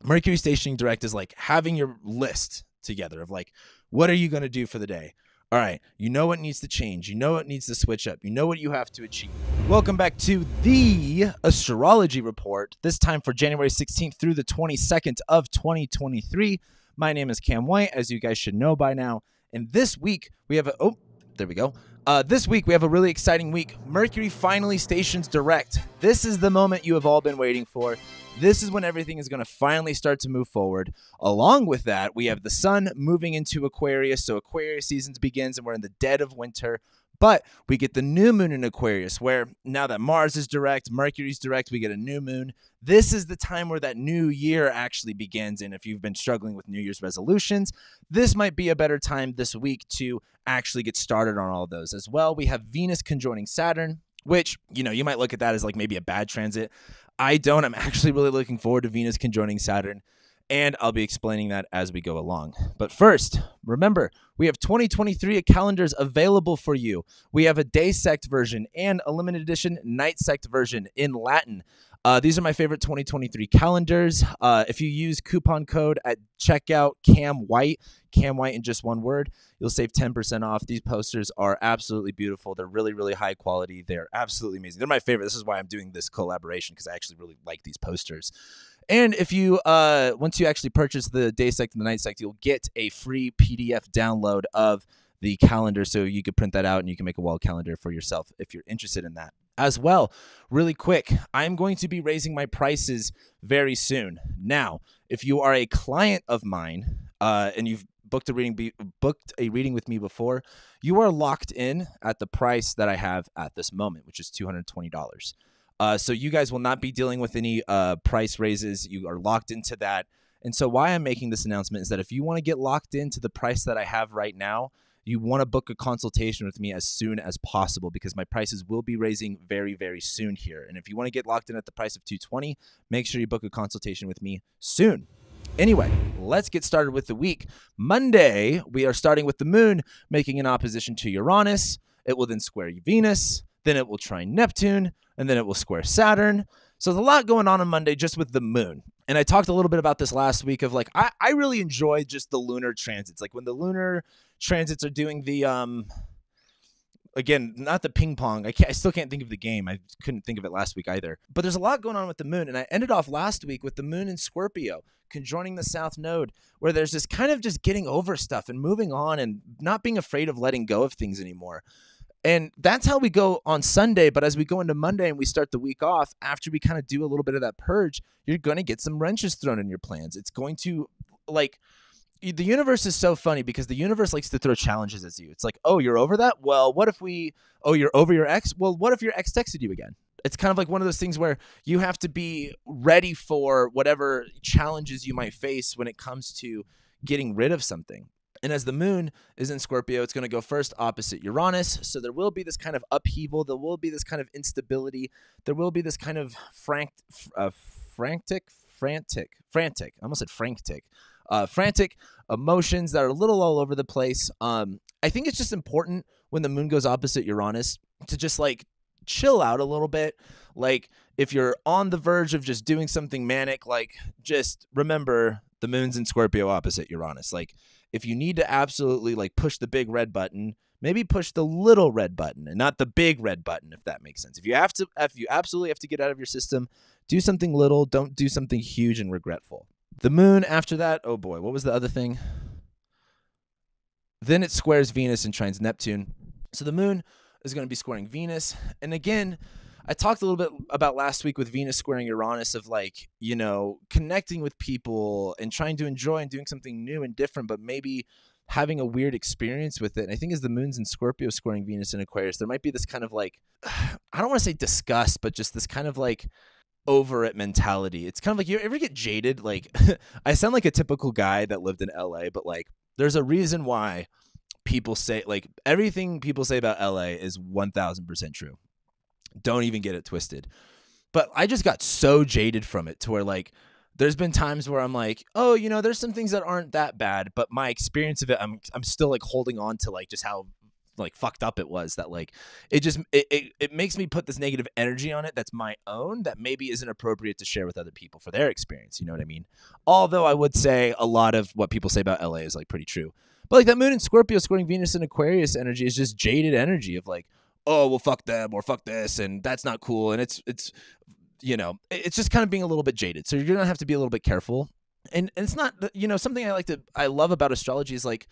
Mercury stationing direct is like having your list together of like, what are you going to do for the day? All right, you know what needs to change. You know what needs to switch up. You know what you have to achieve. Welcome back to the Astrology Report, this time for January 16th through the 22nd of 2023. My name is Cam White, as you guys should know by now. And this week, we have this week, we have a really exciting week. Mercury finally stations direct. This is the moment you have all been waiting for. This is when everything is going to finally start to move forward. Along with that, we have the sun moving into Aquarius. So Aquarius season begins and we're in the dead of winter. But we get the new moon in Aquarius, where now that Mars is direct, Mercury's direct, we get a new moon. This is the time where that new year actually begins. And if you've been struggling with New Year's resolutions, this might be a better time this week to actually get started on all of those. As well, we have Venus conjoining Saturn, which, you might look at that as like maybe a bad transit. I don't. I'm actually really looking forward to Venus conjoining Saturn, and I'll be explaining that as we go along. But first, remember, we have 2023 calendars available for you. We have a day sect version and a limited edition night sect version in Latin. These are my favorite 2023 calendars. If you use coupon code at checkout, Cam White in just one word, you'll save 10% off. These posters are absolutely beautiful. They're really, really high quality. They're absolutely amazing. They're my favorite. This is why I'm doing this collaboration, because I actually really like these posters. And if you, once you actually purchase the day sect and the night sect, you'll get a free PDF download of the calendar, so you can print that out and you can make a wall calendar for yourself if you're interested in that. As well, really quick, I'm going to be raising my prices very soon. Now, if you are a client of mine and you've booked a reading with me before, you are locked in at the price that I have at this moment, which is $220. So you guys will not be dealing with any price raises. You are locked into that. And so why I'm making this announcement is that if you want to get locked into the price that I have right now, you want to book a consultation with me as soon as possible, because my prices will be raising very, very soon here. And if you want to get locked in at the price of $220, make sure you book a consultation with me soon. Anyway, let's get started with the week. Monday, we are starting with the moon making an opposition to Uranus. It will then square Venus, then it will trine Neptune, and then it will square Saturn. So there's a lot going on Monday just with the moon. And I talked a little bit about this last week of like, I really enjoy just the lunar transits. Like when the lunar transits are doing the, again, not the ping pong. I still can't think of the game. I couldn't think of it last week either. But there's a lot going on with the moon. And I ended off last week with the moon in Scorpio conjoining the South Node, where there's this kind of just getting over stuff and moving on and not being afraid of letting go of things anymore. And that's how we go on Sunday. But as we go into Monday and we start the week off, after we kind of do a little bit of that purge, you're going to get some wrenches thrown in your plans. It's going to, like, the universe is so funny because the universe likes to throw challenges at you. It's like, oh, you're over that? Well, what if you're over your ex? Well, what if your ex texted you again? It's kind of like one of those things where you have to be ready for whatever challenges you might face when it comes to getting rid of something. And as the moon is in Scorpio, it's going to go first opposite Uranus. So there will be this kind of upheaval. There will be this kind of instability. There will be this kind of frantic. I almost said frantic. Frantic emotions that are a little all over the place. I think it's just important when the moon goes opposite Uranus to just like chill out a little bit. Like if you're on the verge of just doing something manic, like just remember the moon's in Scorpio opposite Uranus. Like if you need to absolutely like push the big red button, maybe push the little red button and not the big red button, if that makes sense. If you absolutely have to get out of your system, do something little, don't do something huge and regretful. The moon after that, oh boy, what was the other thing? Then it squares Venus and trines Neptune. So the moon is going to be squaring Venus. And again, I talked a little bit about last week with Venus squaring Uranus of like, connecting with people and trying to enjoy and doing something new and different, but maybe having a weird experience with it. And I think as the moon's in Scorpio squaring Venus in Aquarius, there might be this kind of like, I don't want to say disgust, but just this kind of like over it mentality. It's kind of like, you ever get jaded? Like I sound like a typical guy that lived in LA, but like there's a reason why people say like everything people say about LA is 1000% true. Don't even get it twisted. But I just got so jaded from it to where like there's been times where I'm like, oh, there's some things that aren't that bad, but my experience of it, I'm still like holding on to like just how like fucked up it was, that like it makes me put this negative energy on it that's my own, that maybe isn't appropriate to share with other people for their experience. You know what I mean? Although I would say a lot of what people say about LA is like pretty true. But like that moon in Scorpio squaring Venus in Aquarius energy is just jaded energy of like, oh, well, fuck them or fuck this, and that's not cool. And it's it's just kind of being a little bit jaded. So you're going to have to be a little bit careful. And it's not, something I love about astrology is like,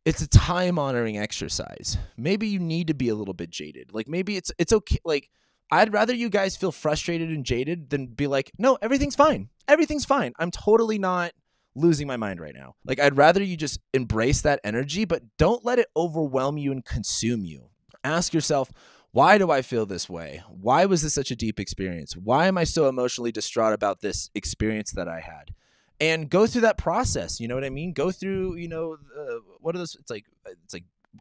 it's a time honoring exercise. Maybe you need to be a little bit jaded. Like maybe it's okay. Like I'd rather you guys feel frustrated and jaded than be like, no, everything's fine. Everything's fine. I'm totally not losing my mind right now. Like I'd rather you just embrace that energy, but don't let it overwhelm you and consume you. Ask yourself, why do I feel this way? Why was this such a deep experience? Why am I so emotionally distraught about this experience that I had? And go through that process. You know what I mean? Go through, what are those? It's like,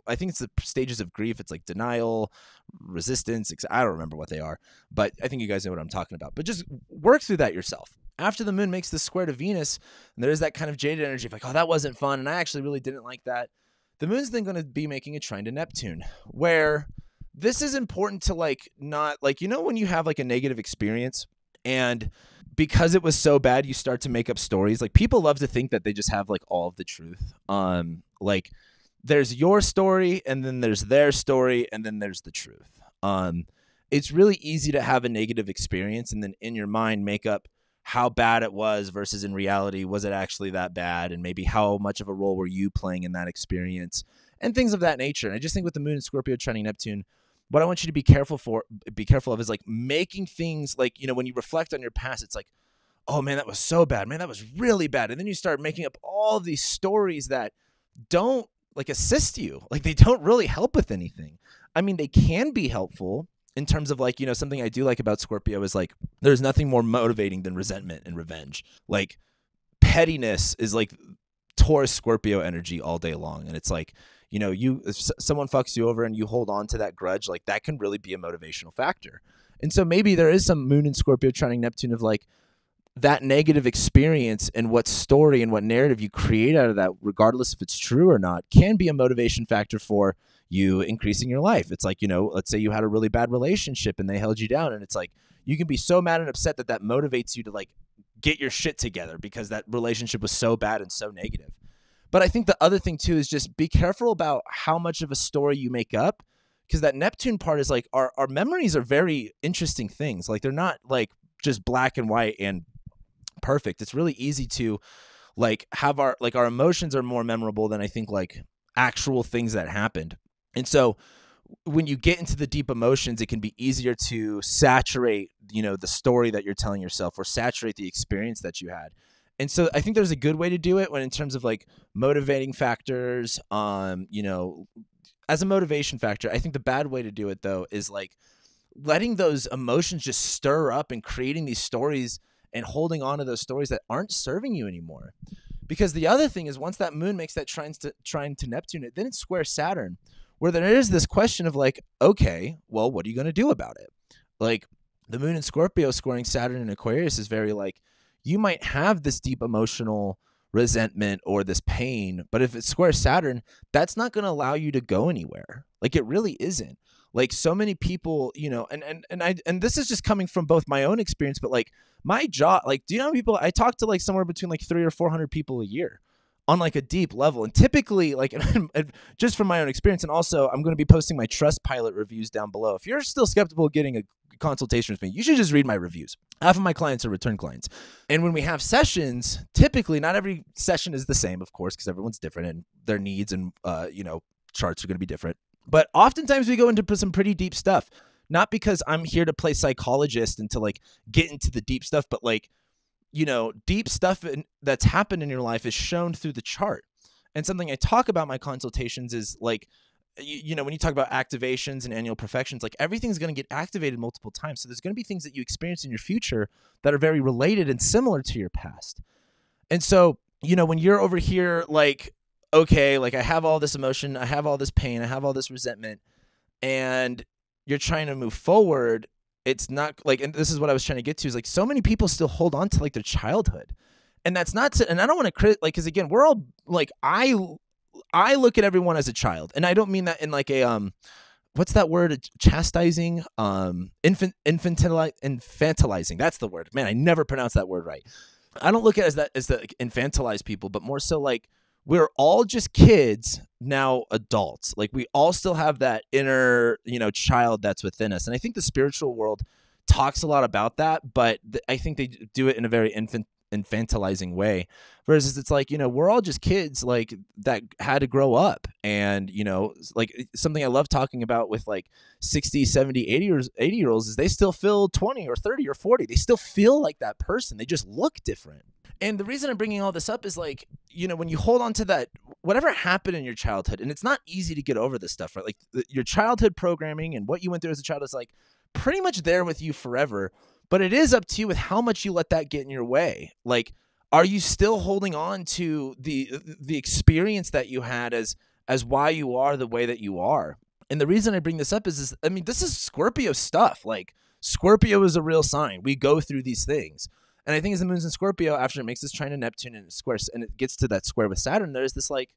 I think it's the stages of grief. It's like denial, resistance. I don't remember what they are, but I think you guys know what I'm talking about. But just work through that yourself. After the moon makes this square to Venus, and there's that kind of jaded energy of like, oh, that wasn't fun, and I actually really didn't like that. The moon's then going to be making a trine to Neptune, where this is important to like not like, when you have like a negative experience and because it was so bad, you start to make up stories. Like people love to think that they just have like all of the truth. Like there's your story and then there's their story and then there's the truth. It's really easy to have a negative experience and then in your mind make up how bad it was versus in reality, was it actually that bad? And maybe how much of a role were you playing in that experience and things of that nature. And I just think with the moon in Scorpio trining Neptune, what I want you to be careful of is like making things like, when you reflect on your past, it's like, oh man, that was so bad, man, that was really bad. And then you start making up all of these stories that don't like assist you. Like they don't really help with anything. I mean, they can be helpful in terms of like, something I do like about Scorpio is like, there's nothing more motivating than resentment and revenge. Like pettiness is like Taurus Scorpio energy all day long. And it's like, if someone fucks you over and you hold on to that grudge, like that can really be a motivational factor. And so maybe there is some moon in Scorpio trining Neptune of like that negative experience and what story and what narrative you create out of that, regardless if it's true or not, can be a motivation factor for you increasing your life. It's like, let's say you had a really bad relationship and they held you down, and it's like, you can be so mad and upset that motivates you to like get your shit together because that relationship was so bad and so negative. But I think the other thing too is just be careful about how much of a story you make up, because that Neptune part is like our memories are very interesting things. Like they're not like just black and white and perfect. It's really easy to like have our emotions are more memorable than I think like actual things that happened. And so when you get into the deep emotions, it can be easier to saturate, the story that you're telling yourself or saturate the experience that you had. And so I think there's a good way to do it when in terms of like motivating factors, as a motivation factor. I think the bad way to do it though is like letting those emotions just stir up and creating these stories and holding on to those stories that aren't serving you anymore. Because the other thing is once that moon makes that trine to Neptune, then it's square Saturn, where there is this question of like, okay, well, what are you going to do about it? Like the moon in Scorpio squaring Saturn in Aquarius is very like, you might have this deep emotional resentment or this pain, but if it's square Saturn, that's not going to allow you to go anywhere. Like it really isn't. Like so many people, and this is just coming from both my own experience, but like my job, like, do you know how people, I talk to like somewhere between like 300 or 400 people a year on like a deep level. And typically like, just from my own experience. And also I'm going to be posting my Trustpilot reviews down below. If you're still skeptical of getting a consultation with me, you should just read my reviews. Half of my clients are return clients. And when we have sessions, typically not every session is the same, of course, because everyone's different and their needs and, charts are going to be different. But oftentimes we go into some pretty deep stuff, not because I'm here to play psychologist and to like get into the deep stuff, but like, deep stuff that's happened in your life is shown through the chart. And something I talk about in my consultations is like, when you talk about activations and annual perfections, like everything's going to get activated multiple times. So there's going to be things that you experience in your future that are very related and similar to your past. And so, when you're over here, like, okay, like I have all this emotion, I have all this pain, I have all this resentment, and you're trying to move forward, it's not like, and this is what I was trying to get to, is like so many people still hold on to like their childhood. And that's not to, and I don't want to crit, like, because again, we're all like, I I look at everyone as a child, and I don't mean that in like a what's that word? Chastising, infantilizing. That's the word. Man, I never pronounce that word right. I don't look at it as the like, infantilize people, but more so like we're all just kids now, adults. Like we all still have that inner, child that's within us. And I think the spiritual world talks a lot about that, but I think they do it in a very infantilizing way. Versus it's like, we're all just kids like that had to grow up. And, like something I love talking about with like 60, 70, 80 year olds is they still feel 20 or 30 or 40. They still feel like that person. They just look different. And the reason I'm bringing all this up is like, when you hold on to that, whatever happened in your childhood, and it's not easy to get over this stuff, right? Like your childhood programming and what you went through as a child is like pretty much there with you forever. But it is up to you with how much you let that get in your way. Like, are you still holding on to the experience that you had as why you are the way that you are? And the reason I bring this up is this is Scorpio stuff. Like Scorpio is a real sign. We go through these things. And I think as the moon's in Scorpio, after it makes this trine to Neptune and it gets to that square with Saturn, there's this like,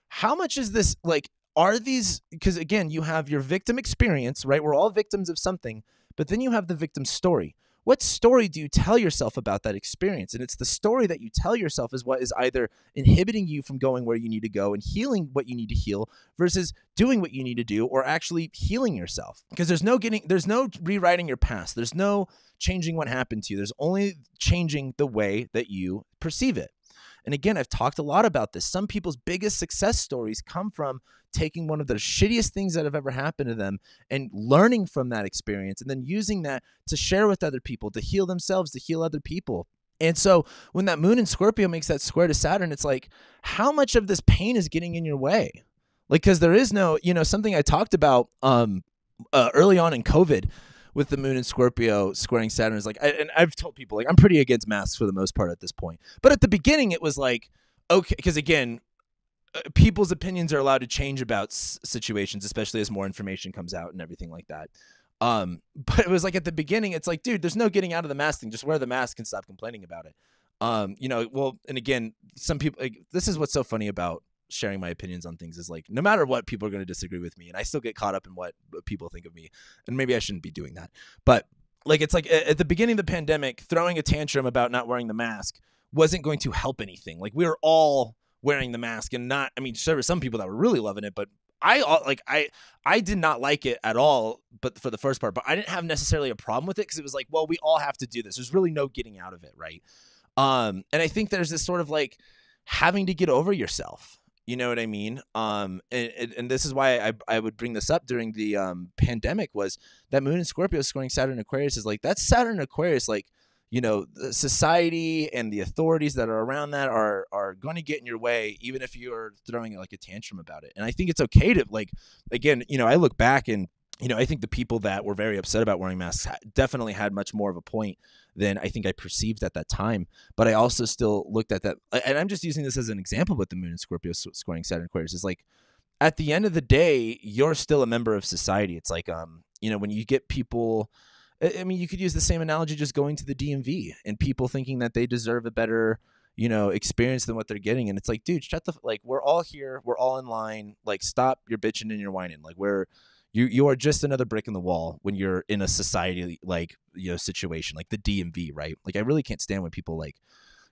how much is this like, are these, because again, you have your victim experience, right? We're all victims of something, but then you have the victim story. What story do you tell yourself about that experience? And it's the story that you tell yourself is what is either inhibiting you from going where you need to go and healing what you need to heal versus doing what you need to do or actually healing yourself. Because there's no rewriting your past. There's no changing what happened to you. There's only changing the way that you perceive it. And again, I've talked a lot about this. Some people's biggest success stories come from taking one of the shittiest things that have ever happened to them and learning from that experience and then using that to share with other people, to heal themselves, to heal other people. And so when that moon in Scorpio makes that square to Saturn, it's like, how much of this pain is getting in your way? Like, because there is no, something I talked about early on in COVID with the moon in Scorpio squaring Saturn is like, and I've told people, like, I'm pretty against masks for the most part at this point. But at the beginning, it was like, okay, because again, people's opinions are allowed to change about situations, especially as more information comes out and everything like that. But it was like at the beginning, it's like, dude, there's no getting out of the mask thing. Just wear the mask and stop complaining about it. Well, and again, some people, like, this is what's so funny about sharing my opinions on things is like, no matter what, people are going to disagree with me and I still get caught up in what people think of me. And maybe I shouldn't be doing that. But like, it's like at the beginning of the pandemic, throwing a tantrum about not wearing the mask wasn't going to help anything. Like we were all wearing the mask and not, there were some people that were really loving it, but I did not like it at all, but for the first part, but I didn't have necessarily a problem with it because it was like, well, we all have to do this. There's really no getting out of it. Right. And I think there's this sort of like having to get over yourself. You know what I mean? And this is why I would bring this up during the pandemic was that moon in Scorpio squaring Saturn and Aquarius is like, that's Saturn and Aquarius, like, the society and the authorities that are around that are going to get in your way, even if you're throwing like a tantrum about it. And I think it's okay to like, again, I look back and, I think the people that were very upset about wearing masks definitely had much more of a point than I think I perceived at that time. But I also still looked at that. And I'm just using this as an example with the moon in Scorpio squaring Saturn Aquarius is like, at the end of the day, you're still a member of society. It's like, when you get people, you could use the same analogy just going to the DMV and people thinking that they deserve a better, experience than what they're getting. And it's like, dude, we're all here. We're all in line. Like, stop your bitching and your whining. Like you are just another brick in the wall when you're in a society, like, situation like the DMV, right? Like, I really can't stand when people like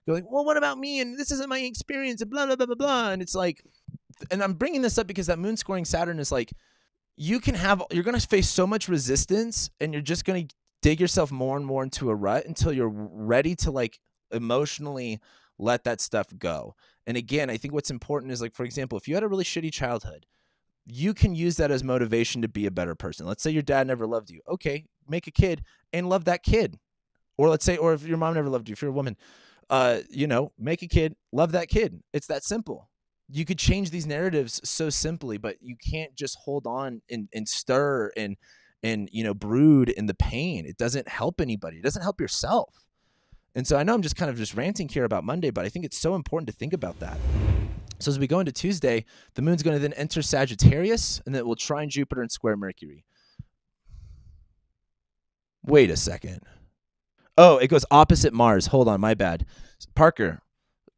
go like, well, what about me? And this isn't my experience and blah, blah, blah, blah, blah. And it's like, and I'm bringing this up because that moon squaring Saturn is like, you're going to face so much resistance and you're just going to dig yourself more and more into a rut until you're ready to like emotionally let that stuff go. And again, I think what's important is like, for example, if you had a really shitty childhood, you can use that as motivation to be a better person. Let's say your dad never loved you. Okay, make a kid and love that kid. Or let's say, or if your mom never loved you, if you're a woman, make a kid, love that kid. It's that simple. You could change these narratives so simply, but you can't just hold on and stir and brood in the pain. It doesn't help anybody. It doesn't help yourself. And so I know I'm just kind of just ranting here about Monday, but I think it's so important to think about that. So as we go into Tuesday, the moon's going to then enter Sagittarius, and then it will trine Jupiter and square Mercury. Wait a second. Oh, it goes opposite Mars. Hold on, my bad. Parker,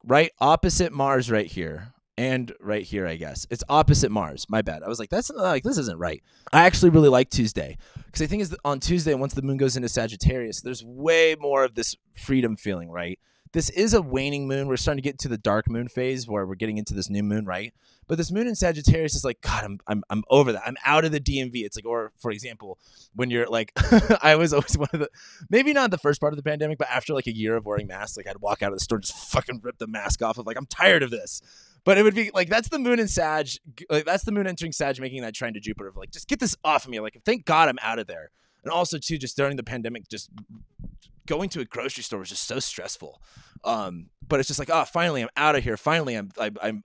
right opposite Mars right here. and right here, I guess. It's opposite Mars. My bad. I was like, this isn't right. I actually really like Tuesday because I think on Tuesday, once the moon goes into Sagittarius, there's way more of this freedom feeling, right? This is a waning moon. We're starting to get into the dark moon phase where we're getting into this new moon, right? But this moon in Sagittarius is like, God, I'm over that. I'm out of the DMV. It's like, or for example, when you're like, I was always one of the, maybe not the first part of the pandemic, but after like a year of wearing masks, like I'd walk out of the store, just fucking rip the mask off of like, I'm tired of this. But it would be like, that's the moon in Sag, like that's the moon entering Sag, making that trine to Jupiter of like, just get this off of me. Like, thank God I'm out of there. And also too, just during the pandemic, just going to a grocery store was just so stressful. But it's just like, oh, finally I'm out of here. Finally,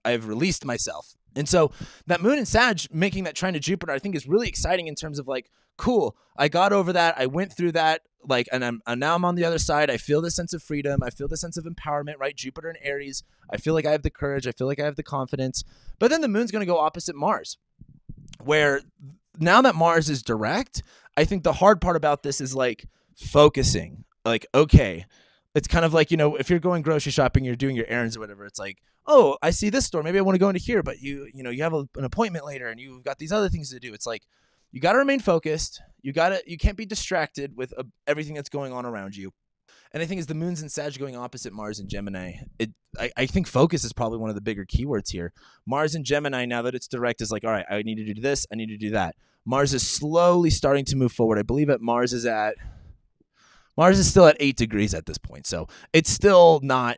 I've released myself. And so that moon in Sag making that trine to Jupiter, I think is really exciting in terms of like, cool, I got over that. I went through that. Like, and now I'm on the other side. I feel the sense of freedom. I feel the sense of empowerment, right? Jupiter and Aries. I feel like I have the courage. I feel like I have the confidence. But then the moon's going to go opposite Mars, where now that Mars is direct, I think the hard part about this is like focusing. Like, okay, it's kind of like, you know, if you're going grocery shopping, you're doing your errands or whatever. It's like, oh, I see this store. Maybe I want to go into here, but you have an appointment later and you've got these other things to do. It's like, you got to remain focused. You can't be distracted with everything that's going on around you. And I think as the moon's in Sag going opposite Mars and Gemini, I think focus is probably one of the bigger keywords here. Mars and Gemini, now that it's direct, is like, all right, I need to do this. I need to do that. Mars is slowly starting to move forward. I believe that Mars is still at 8 degrees at this point. So it's still not,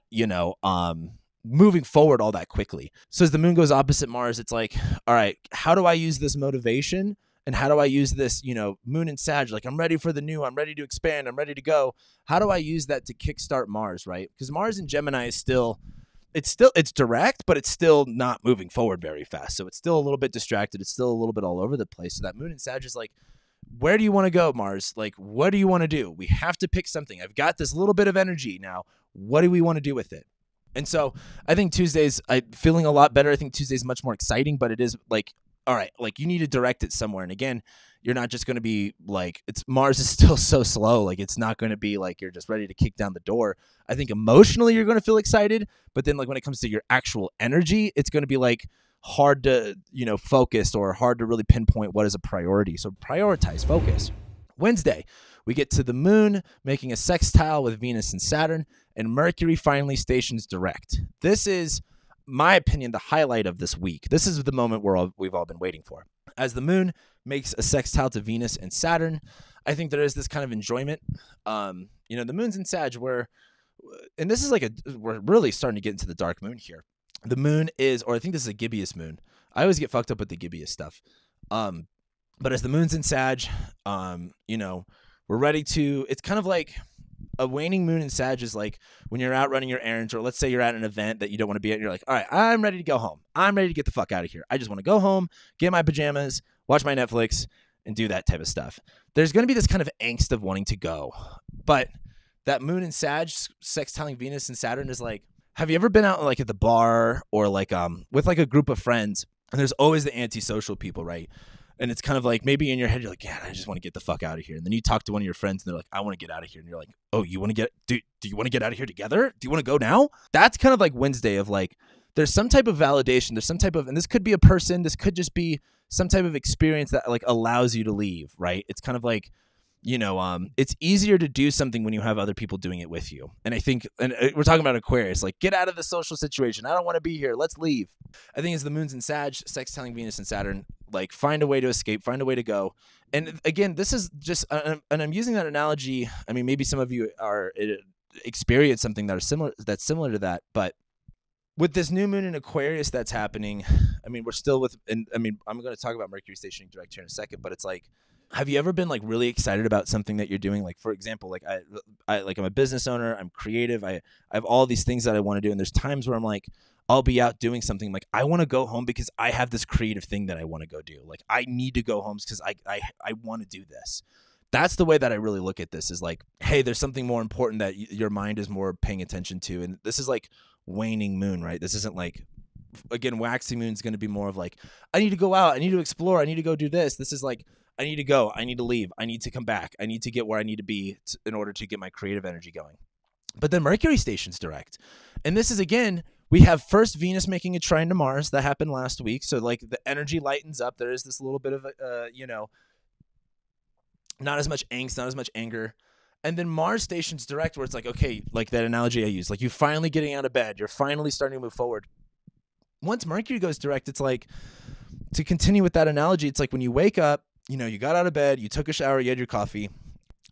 moving forward all that quickly. So as the moon goes opposite Mars, it's like, all right, how do I use this motivation? And how do I use this, moon and Sag? Like, I'm ready for the new, I'm ready to expand, I'm ready to go. How do I use that to kickstart Mars, right? Because Mars in Gemini is it's direct, but it's still not moving forward very fast. So it's still a little bit distracted. It's still a little bit all over the place. So that moon and Sag is like, where do you want to go, Mars? Like, what do you want to do? We have to pick something. I've got this little bit of energy now. What do we want to do with it? And so I think Tuesday's feeling a lot better. I think Tuesday's much more exciting, but it is like, all right, like you need to direct it somewhere. And again, you're not just going to be like, Mars is still so slow. Like, it's not going to be like you're just ready to kick down the door. I think emotionally you're going to feel excited, but then like when it comes to your actual energy, it's going to be like hard to, focus or hard to really pinpoint what is a priority. So prioritize, focus. Wednesday, we get to the moon making a sextile with Venus and Saturn, and Mercury finally stations direct. This is, my opinion, the highlight of this week. This is the moment we've all been waiting for. As the moon makes a sextile to Venus and Saturn, I think there is this kind of enjoyment. The moon's in Sag, and this is like we're really starting to get into the dark moon here. The moon is, or I think this is a gibbous moon. I always get fucked up with the gibbous stuff. But as the moon's in Sag, we're ready to, it's kind of like a waning moon in Sag is like when you're out running your errands, or let's say you're at an event that you don't want to be at, and you're like, all right, I'm ready to go home. I'm ready to get the fuck out of here. I just want to go home, get my pajamas, watch my Netflix, and do that type of stuff. There's going to be this kind of angst of wanting to go. But that moon in Sag sextiling Venus and Saturn is like, have you ever been out like at the bar or like with like a group of friends, and there's always the antisocial people, right? And it's kind of like maybe in your head, you're like, yeah, I just want to get the fuck out of here. And then you talk to one of your friends and they're like, I want to get out of here. And you're like, oh, you want to do you want to get out of here together? Do you want to go now? That's kind of like Wednesday of like, there's some type of validation. There's some type of, and this could be a person, this could just be some type of experience that like allows you to leave, right? It's kind of like, it's easier to do something when you have other people doing it with you. And I think, and we're talking about Aquarius, like get out of the social situation. I don't want to be here. Let's leave. I think as the moon's in Sag, sextiling Venus and Saturn, like find a way to escape, find a way to go. And again, this is just, and I'm using that analogy. I mean, maybe some of you are experience something that's similar to that, but with this new moon in Aquarius that's happening, I mean, we're still I'm going to talk about Mercury stationing direct here in a second, but it's like, have you ever been like really excited about something that you're doing? Like, for example, like I'm a business owner, I'm creative. I have all these things that I want to do. And there's times where I'm like, I'll be out doing something. Like I want to go home because I have this creative thing that I want to go do. Like I need to go home because I want to do this. That's the way that I really look at this is like, hey, there's something more important that your mind is more paying attention to. And this is like waning moon, right? This isn't like, again, waxing moon is going to be more of like, I need to go out. I need to explore. I need to go do this. This is like, I need to go. I need to leave. I need to come back. I need to get where I need to be in order to get my creative energy going. But then Mercury stations direct. And this is, again, We have first Venus making a trine to Mars. That happened last week. So like the energy lightens up. There is this little bit of, not as much angst, not as much anger. And then Mars stations direct, where it's like, okay, like that analogy I use, like you're finally getting out of bed. You're finally starting to move forward. Once Mercury goes direct, it's like, to continue with that analogy, it's like when you wake up, you got out of bed, you took a shower, you had your coffee.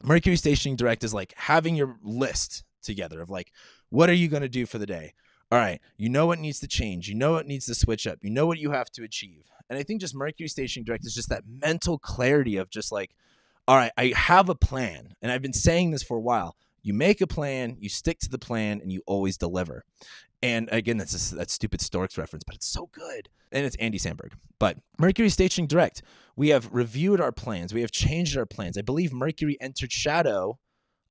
Mercury stationing direct is like having your list together of like, what are you going to do for the day? All right, you know what needs to change. You know what needs to switch up. You know what you have to achieve. And I think just Mercury stationing direct is just that mental clarity of just like, all right, I have a plan. And I've been saying this for a while. You make a plan, you stick to the plan, and you always deliver. And again, that's that stupid Storks reference, but it's so good. And it's Andy Samberg. But Mercury stationing direct. We have reviewed our plans. We have changed our plans. I believe Mercury entered shadow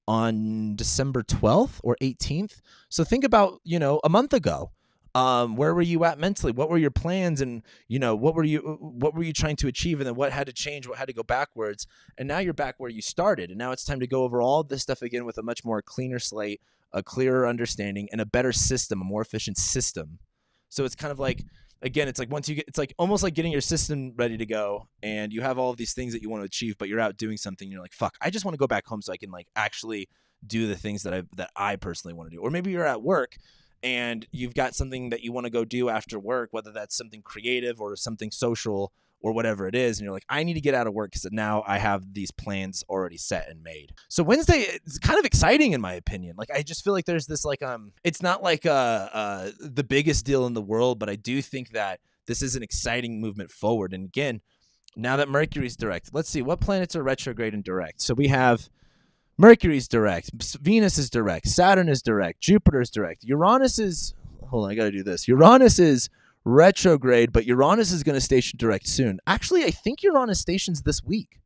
on December 12th or 18th. So think about, a month ago. Where were you at mentally? What were your plans? And, what were you trying to achieve? And then what had to change? What had to go backwards? And now you're back where you started. And now it's time to go over all this stuff again with a much more cleaner slate, a clearer understanding, and a better system, a more efficient system. So it's kind of like, again, it's like it's like almost like getting your system ready to go, and you have all of these things that you want to achieve, but you're out doing something. You're like, fuck, I just want to go back home so I can like actually do the things that I personally want to do. Or maybe you're at work and you've got something that you want to go do after work, whether that's something creative or something social or whatever it is. And you're like, I need to get out of work because now I have these plans already set and made. So Wednesday is kind of exciting in my opinion. Like, I just feel like there's this like, it's not like the biggest deal in the world, but I do think that this is an exciting movement forward. And again, now that Mercury's direct, let's see what planets are retrograde and direct. So we have Mercury's direct, Venus is direct, Saturn is direct, Jupiter is direct, Uranus is, hold on, I got to do this. Uranus is retrograde, but Uranus is going to station direct soon. Actually, I think Uranus stations this week.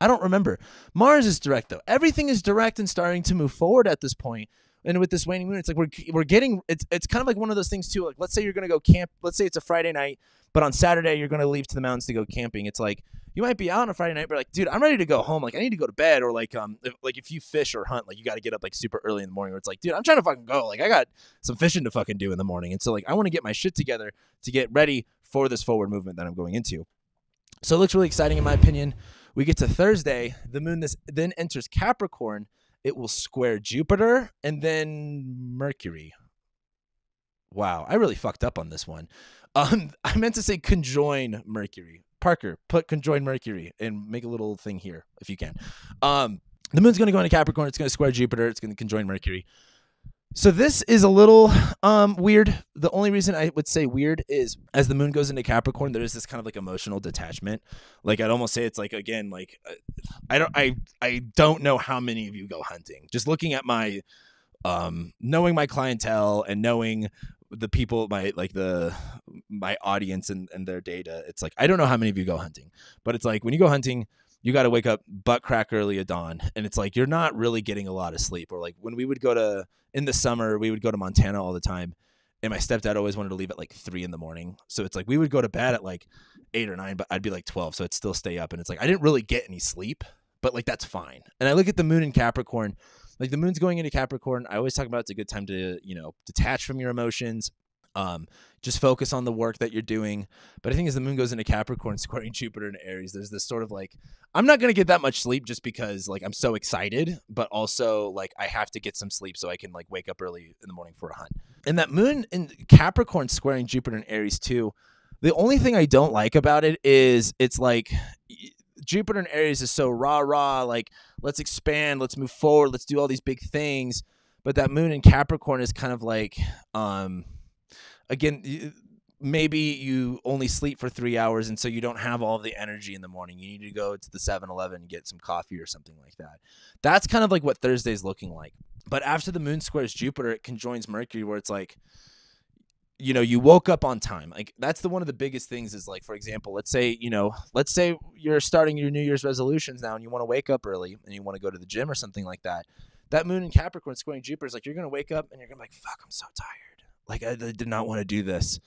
I don't remember. Mars is direct though. Everything is direct and starting to move forward at this point. And with this waning moon, it's like we're getting, it's kind of like one of those things too. Like, let's say you're going to go camp. Let's say it's a Friday night, but on Saturday you're going to leave to the mountains to go camping. It's like, you might be out on a Friday night, but like, dude, I'm ready to go home. Like, I need to go to bed. Or like, if you fish or hunt, like you got to get up like super early in the morning. Where it's like, dude, I'm trying to fucking go. Like, I got some fishing to fucking do in the morning. And so like, I want to get my shit together to get ready for this forward movement that I'm going into. So it looks really exciting in my opinion. We get to Thursday, the moon then enters Capricorn. It will square Jupiter and then Mercury. Wow, I really fucked up on this one. I meant to say conjoin Mercury. Parker, put conjoin Mercury and make a little thing here if you can. The moon's going to go into Capricorn. It's going to square Jupiter. It's going to conjoin Mercury. So this is a little weird. The only reason I would say weird is as the moon goes into Capricorn, there is this kind of like emotional detachment. Like, I'd almost say it's like, again, like I don't know how many of you go hunting. Just looking at my knowing my clientele and knowing the people, my audience and their data, it's like, I don't know how many of you go hunting, but it's like when you go hunting, you got to wake up butt crack early at dawn. And it's like, you're not really getting a lot of sleep. Or like when we would go in the summer, we would go to Montana all the time. And my stepdad always wanted to leave at like 3 a.m. So it's like, we would go to bed at like 8 or 9, but I'd be like 12. So I'd still stay up. And it's like, I didn't really get any sleep, but like, that's fine. And I look at the moon in Capricorn, like the moon's going into Capricorn. I always talk about it's a good time to, detach from your emotions. Just focus on the work that you're doing. But I think as the moon goes into Capricorn, squaring Jupiter and Aries, there's this sort of like, I'm not going to get that much sleep just because like I'm so excited, but also like I have to get some sleep so I can like wake up early in the morning for a hunt. And that moon in Capricorn squaring Jupiter and Aries too. The only thing I don't like about it is it's like Jupiter and Aries is so rah, like let's expand, let's move forward, let's do all these big things. But that moon in Capricorn is kind of like, again, maybe you only sleep for 3 hours, and so you don't have all of the energy in the morning. You need to go to the 7-Eleven and get some coffee or something like that. That's kind of like what Thursday's looking like. But after the moon squares Jupiter, it conjoins Mercury, where it's like, you woke up on time. Like that's one of the biggest things is like, for example, let's say you're starting your New Year's resolutions now and you want to wake up early and you want to go to the gym or something like that. That moon in Capricorn squaring Jupiter is like, you're going to wake up and you're going to be like, fuck, I'm so tired. Like I did not want to do this.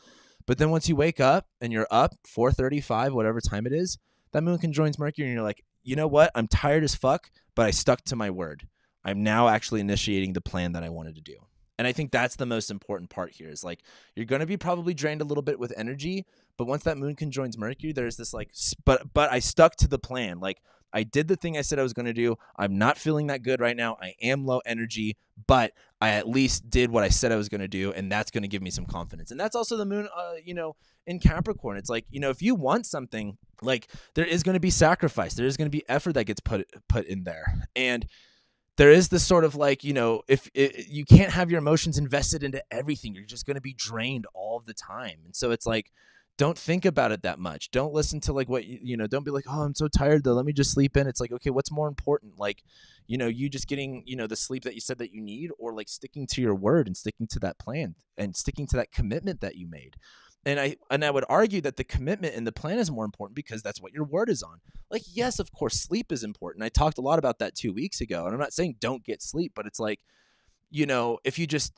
But then once you wake up and you're up 4:35, whatever time it is, that moon conjoins Mercury and you're like, you know what? I'm tired as fuck, but I stuck to my word. I'm now actually initiating the plan that I wanted to do. And I think that's the most important part here is like, you're going to be probably drained a little bit with energy, but once that moon conjoins Mercury, there's this like, but I stuck to the plan. Like, I did the thing I said I was going to do. I'm not feeling that good right now. I am low energy, but I at least did what I said I was going to do. And that's going to give me some confidence. And that's also the moon, in Capricorn. It's like, if you want something, like, there is going to be sacrifice. There is going to be effort that gets put in there. And there is this sort of like, if you can't have your emotions invested into everything, you're just going to be drained all the time. And so it's like, don't think about it that much. Don't listen to like what, don't be like, oh, I'm so tired though, let me just sleep in. It's like, okay, what's more important? Like, you just getting, the sleep that you said that you need, or like sticking to your word and sticking to that plan and sticking to that commitment that you made. And I would argue that the commitment and the plan is more important because that's what your word is on. Like, yes, of course, sleep is important. I talked a lot about that 2 weeks ago, and I'm not saying don't get sleep, but it's like, if you just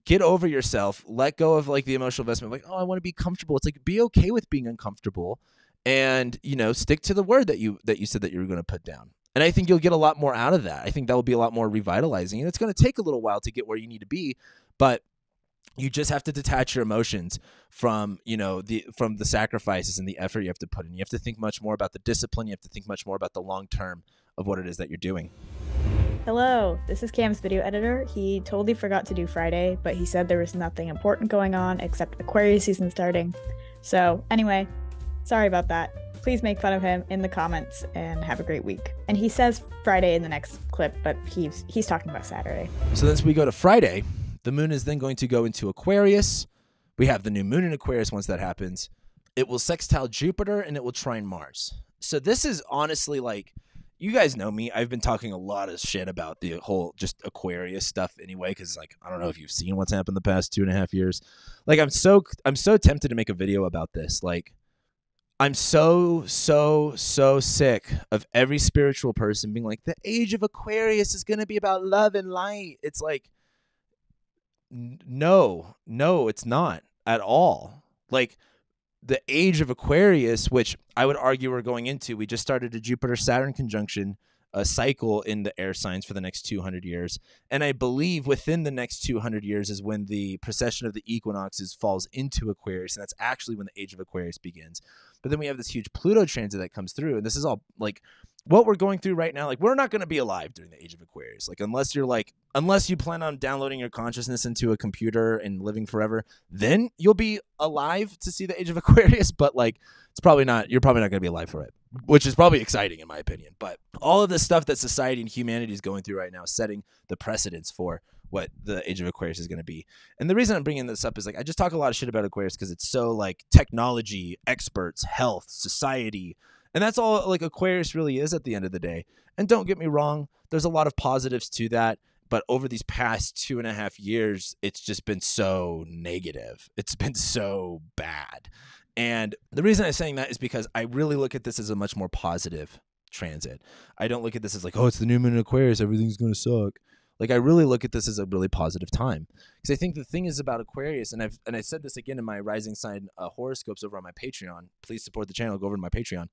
get over yourself, let go of like the emotional investment, like, oh, I want to be comfortable. It's like, be okay with being uncomfortable, and stick to the word that you said that you were going to put down. And I think you'll get a lot more out of that. I think that will be a lot more revitalizing, and it's going to take a little while to get where you need to be, but you just have to detach your emotions from, from the sacrifices and the effort you have to put in. You have to think much more about the discipline. You have to think much more about the long term of what it is that you're doing. Hello, this is Cam's video editor. He totally forgot to do Friday, but he said there was nothing important going on except Aquarius season starting. So anyway, sorry about that. Please make fun of him in the comments and have a great week. And he says Friday in the next clip, but he's talking about Saturday. So then we go to Friday. The moon is then going to go into Aquarius. We have the new moon in Aquarius once that happens. It will sextile Jupiter and it will trine Mars. So this is honestly like, you guys know me. I've been talking a lot of shit about the whole just Aquarius stuff anyway, because like, I don't know if you've seen what's happened the past 2.5 years. Like, I'm so tempted to make a video about this. Like, I'm so sick of every spiritual person being like, the age of Aquarius is going to be about love and light. It's like, no, it's not at all. Like, the age of Aquarius, which I would argue we're going into, we just started a Jupiter-Saturn conjunction, a cycle in the air signs for the next 200 years. And I believe within the next 200 years is when the precession of the equinoxes falls into Aquarius. And that's actually when the age of Aquarius begins. But then we have this huge Pluto transit that comes through. And this is all like what we're going through right now. Like, we're not going to be alive during the age of Aquarius. Like, unless you plan on downloading your consciousness into a computer and living forever, then you'll be alive to see the age of Aquarius. But like, you're probably not going to be alive for it, which is probably exciting in my opinion. But all of the stuff that society and humanity is going through right now is setting the precedence for what the age of Aquarius is going to be. And the reason I'm bringing this up is like, I just talk a lot of shit about Aquarius because it's so like technology, experts, health, society. And that's all like Aquarius really is at the end of the day. And don't get me wrong, there's a lot of positives to that. But over these past 2.5 years, it's just been so negative. It's been so bad. And the reason I'm saying that is because I really look at this as a much more positive transit. I don't look at this as like, oh, it's the new moon in Aquarius, everything's going to suck. Like, I really look at this as a really positive time. Because I think the thing is about Aquarius, and I said this again in my rising sign horoscopes over on my Patreon. Please support the channel. Go over to my Patreon.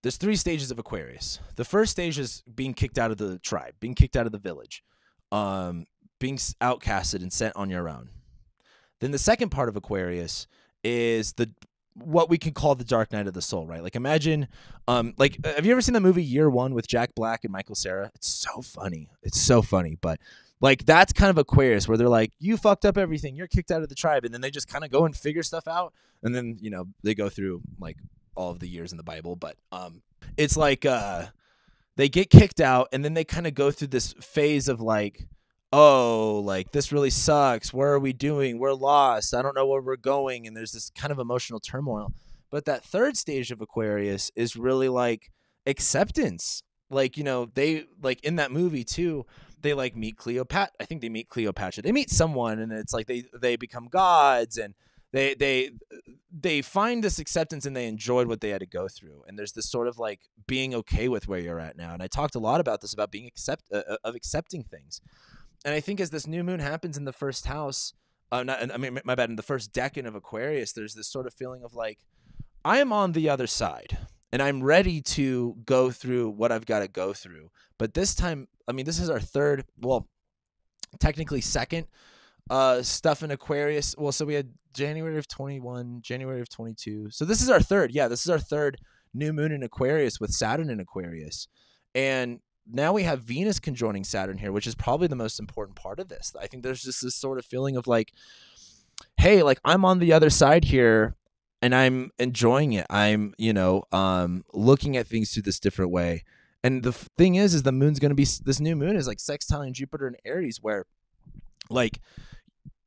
There's 3 stages of Aquarius. The first stage is being kicked out of the tribe, being kicked out of the village, being outcasted and sent on your own. Then the second part of Aquarius is what we can call the dark night of the soul, right? Like, imagine, like, have you ever seen the movie Year One with Jack Black and Michael Cera? It's so funny. But like, that's kind of Aquarius, where they're like, you fucked up everything, you're kicked out of the tribe, and then they just kind of go and figure stuff out, and then they go through like all of the years in the Bible. But it's like they get kicked out, and then they kind of go through this phase of like, oh, like, this really sucks. Where are we doing? We're lost. I don't know where we're going. And there's this kind of emotional turmoil. But that third stage of Aquarius is really like acceptance. Like, they like in that movie too, they like meet Cleopatra. I think they meet Cleopatra. They meet someone, and it's like they become gods, and they find this acceptance, and they enjoyed what they had to go through. And there's this sort of like being okay with where you're at now. And I talked a lot about this, about being accepting things. And I think as this new moon happens in the first house, in the first decan of Aquarius, there's this sort of feeling of like, I am on the other side, and I'm ready to go through what I've got to go through. But this time, this is our third, well, technically second stuff in Aquarius. Well, so we had January of 21, January of 22. So this is our third. Yeah, this is our third new moon in Aquarius with Saturn in Aquarius. And now we have Venus conjoining Saturn here, which is probably the most important part of this. I think there's just this sort of feeling of like, hey, like I'm on the other side here and I'm enjoying it. I'm, looking at things through this different way. And the thing is the moon's going to be, this new moon is like sextiling Jupiter and Aries, where like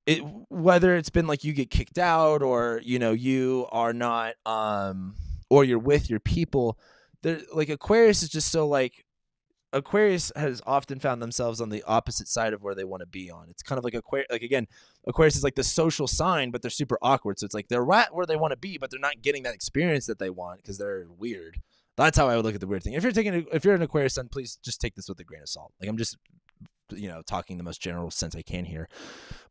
it, whether it's been like you get kicked out or, you are not, or you're with your people, there, like Aquarius is just so like, Aquarius has often found themselves on the opposite side of where they want to be on. It's kind of like Aquarius is like the social sign, but they're super awkward. So it's like they're right where they want to be, but they're not getting that experience that they want because they're weird. That's how I would look at the weird thing. If you're an Aquarius sun, please just take this with a grain of salt. Like I'm just, talking the most general sense I can here.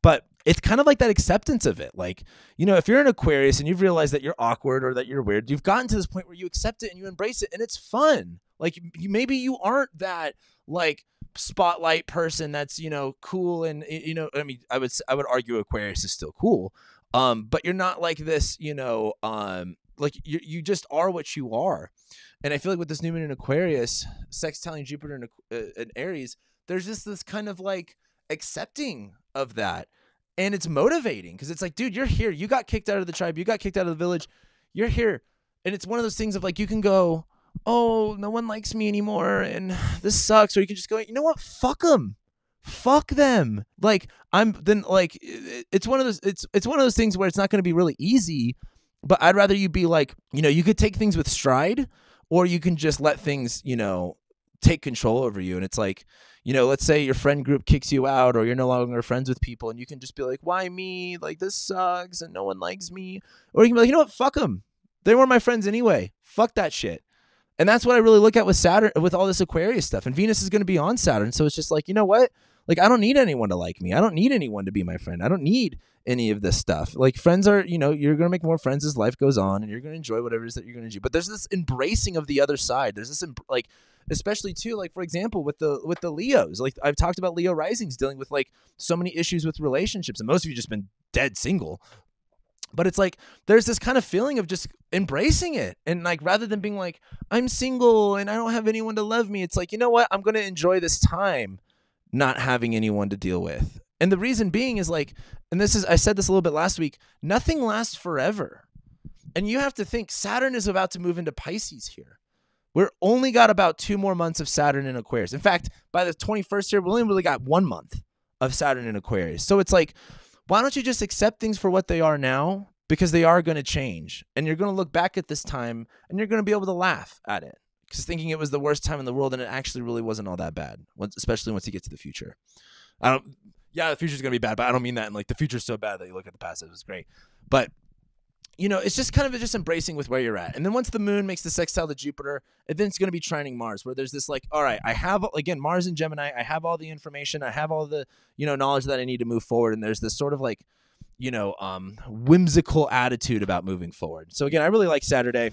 But it's kind of like that acceptance of it. Like, if you're an Aquarius and you've realized that you're awkward or that you're weird, you've gotten to this point where you accept it and you embrace it and it's fun. Like maybe you aren't that like spotlight person that's, cool. And, I would argue Aquarius is still cool. But you're not like this, like you just are what you are. And I feel like with this new moon in Aquarius, sextiling Jupiter in Aries, there's just this kind of like accepting of that. And it's motivating because it's like, dude, you're here. You got kicked out of the tribe. You got kicked out of the village. You're here. And it's one of those things of like, you can go, oh, no one likes me anymore. And this sucks. Or you can just go, you know what? Fuck them. Fuck them. Like it's one of those things where it's not going to be really easy, but I'd rather you be like, you could take things with stride or you can just let things, take control over you. And it's like, let's say your friend group kicks you out or you're no longer friends with people and you can just be like, why me? Like this sucks and no one likes me. Or you can be like, you know what? Fuck them. They weren't my friends anyway. Fuck that shit. And that's what I really look at with Saturn, with all this Aquarius stuff. And Venus is going to be on Saturn. So it's just like, you know what? Like, I don't need anyone to like me. I don't need anyone to be my friend. I don't need any of this stuff. Like friends are, you're going to make more friends as life goes on and you're going to enjoy whatever it is that you're going to do. But there's this embracing of the other side. There's this like, especially too, like for example, with the Leos, like I've talked about Leo risings dealing with like so many issues with relationships and most of you just been dead single. But it's like, there's this kind of feeling of just embracing it. And like, rather than being like, I'm single and I don't have anyone to love me, it's like, you know what? I'm going to enjoy this time not having anyone to deal with. And the reason being is like, and I said this a little bit last week, nothing lasts forever. And you have to think Saturn is about to move into Pisces here. We're only got about 2 more months of Saturn in Aquarius. In fact, by the 21st year, we only really got 1 month of Saturn in Aquarius. So it's like, why don't you just accept things for what they are now? Because they are going to change. And you're going to look back at this time and you're going to be able to laugh at it. Because thinking it was the worst time in the world and it actually really wasn't all that bad, especially once you get to the future. The future's going to be bad, but I don't mean that in like the future's so bad that you look at the past, it was great. But, it's just kind of just embracing with where you're at. And then once the moon makes the sextile to Jupiter, then it's going to be trining Mars, where there's this like, all right, I have, again, Mars and Gemini, I have all the information, I have all the, knowledge that I need to move forward. And there's this sort of like, whimsical attitude about moving forward. So again, I really like Saturday.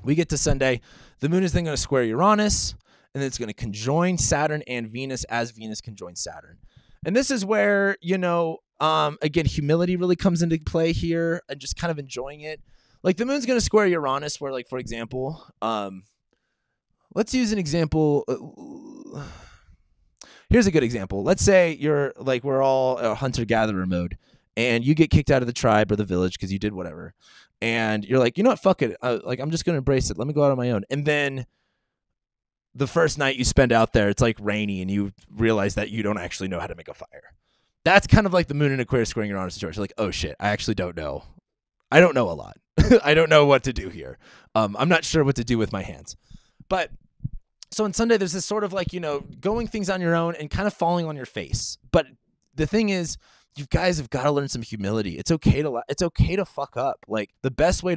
We get to Sunday. The moon is then going to square Uranus, and then it's going to conjoin Saturn and Venus as Venus conjoins Saturn. And this is where, again, humility really comes into play here and just kind of enjoying it. Like the moon's going to square Uranus where, like, for example, let's use an example. Here's a good example. Let's say you're like, we're all a hunter-gatherer mode and you get kicked out of the tribe or the village because you did whatever. And you're like, you know what? Fuck it. I'm just going to embrace it. Let me go out on my own. And then the first night you spend out there, it's like rainy and you realize that you don't actually know how to make a fire. That's kind of like the moon in Aquarius squaring Uranus and Taurus. You're like, oh shit, I actually don't know. I don't know a lot. I don't know what to do here. I'm not sure what to do with my hands. But so on Sunday, there's this sort of like, going things on your own and kind of falling on your face. But the thing is, you guys have got to learn some humility. It's okay to fuck up. Like the best way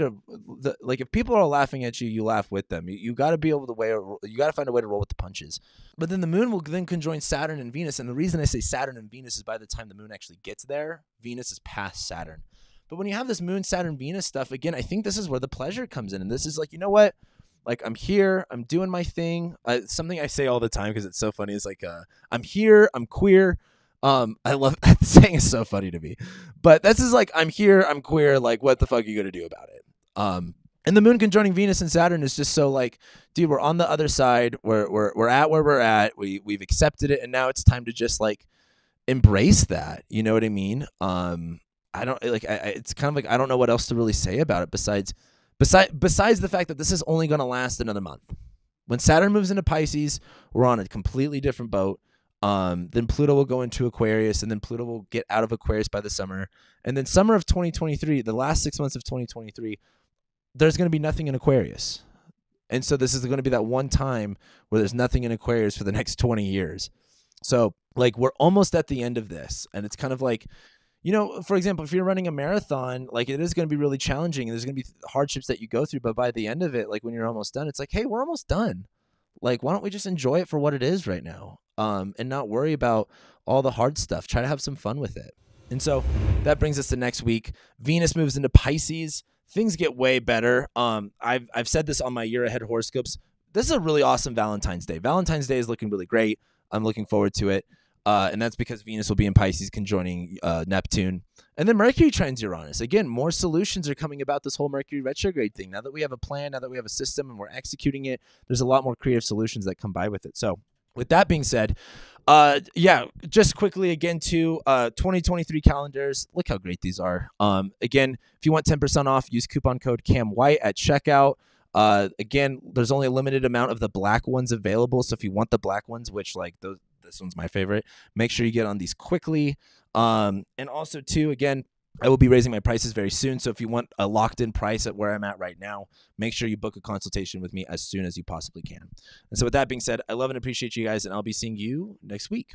like if people are laughing at you, you laugh with them. You got to be able to you got to find a way to roll with the punches. But then the moon will then conjoin Saturn and Venus. And the reason I say Saturn and Venus is by the time the moon actually gets there, Venus is past Saturn. But when you have this moon, Saturn, Venus stuff, again, I think this is where the pleasure comes in. And this is like, you know what? Like I'm here, I'm doing my thing. Something I say all the time because it's so funny is like, I'm here, I'm queer. I love that saying is so funny to me. But this is like, I'm here, I'm queer, like what the fuck are you gonna do about it? And the moon conjoining Venus and Saturn is just so like, dude, we're on the other side. We're at where we're at. We've accepted it, and now it's time to just like embrace that. You know what I mean? I don't like. It's kind of like I don't know what else to really say about it besides the fact that this is only going to last another month. When Saturn moves into Pisces, we're on a completely different boat. Then Pluto will go into Aquarius, and then Pluto will get out of Aquarius by the summer. And then summer of 2023, the last 6 months of 2023, there's going to be nothing in Aquarius. And so this is going to be that one time where there's nothing in Aquarius for the next 20 years. So like we're almost at the end of this. And it's kind of like, you know, for example, if you're running a marathon, like it is going to be really challenging. There's going to be hardships that you go through. But by the end of it, like when you're almost done, it's like, hey, we're almost done. Like, why don't we just enjoy it for what it is right now, and not worry about all the hard stuff. Try to have some fun with it. And so that brings us to next week. Venus moves into Pisces. Things get way better. I've said this on my year ahead horoscopes. This is a really awesome Valentine's Day. Valentine's Day is looking really great. I'm looking forward to it. And that's because Venus will be in Pisces conjoining Neptune. And then Mercury trines Uranus. Again, more solutions are coming about this whole Mercury retrograde thing. Now that we have a plan, now that we have a system and we're executing it, there's a lot more creative solutions that come by with it. So with that being said, just quickly again to 2023 calendars. Look how great these are. Again, if you want 10% off, use coupon code CAMWHITE at checkout. Again, there's only a limited amount of the black ones available. So if you want the black ones, which like this one's my favorite, make sure you get on these quickly. And also too, again, I will be raising my prices very soon. So if you want a locked in price at where I'm at right now, make sure you book a consultation with me as soon as you possibly can. And so with that being said, I love and appreciate you guys, and I'll be seeing you next week.